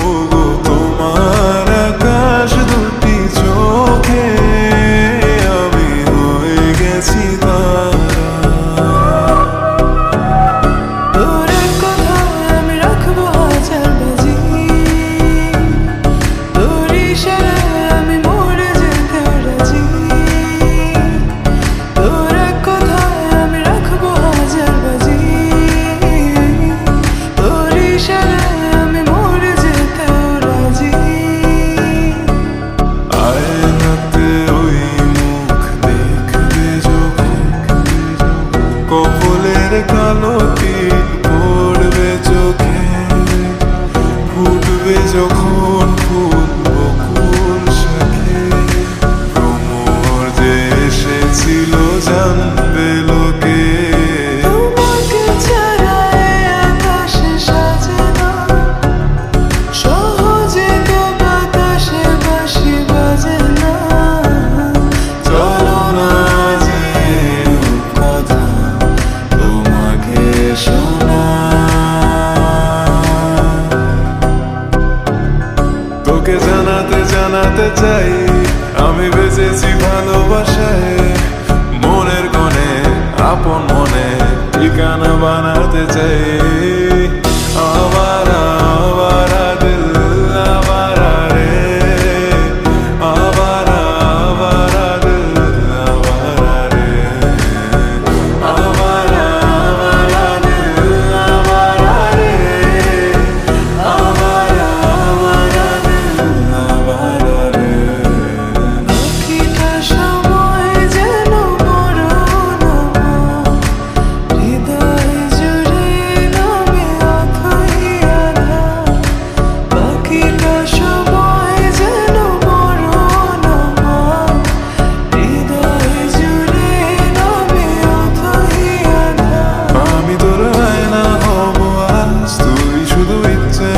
ওগো তোমার আকাশ দুটি চোখে আমি হয়ে গেছি তারা। তোর কথায় আমি রাখবো হাজার বাজি, তোর ইশারায় আমি মরে যেতে রাজি। তোর কথায় আমি রাখবো হাজার বাজি, তোর ইশারায় আমি মরে যেতে রাজি। আয়নাতে ওই মুখ দেখবে যখন কপালের কালো তিল পড়বে চোখে, ফুটবে যখন ফুল বকুল শাখে, ভ্রমর যে এসেছিল জানবে লোকে। তোমাকে ছাড়া এই আকাশে সাজে না, সহজে তো বাতাসে বাঁশি বাজে না। চলো না যে কথা তোমাকে শোনা, তোকে জানাতে জানাতে চাই আমি বেঁচেছি ভালোবাসায়। মনের কোণে আপন মনে ঠিকানা বানাতে চাই। আবার আবার দিল আবার রে, আবার আবার দিল আবার রে, আবার আবার দিল আবার রে, আবার আবার দিল আবার রে। প্রতিটা সময় যেন মরণ আমার, হৃদয় জুড়ে নামে অথই আধার। বাকিটা সময় যেন মরণ আমার, হৃদয় জুড়ে নামে অথই আধার। আমি তোর আয়না হব আজ, তুই শুধু ইচ্ছে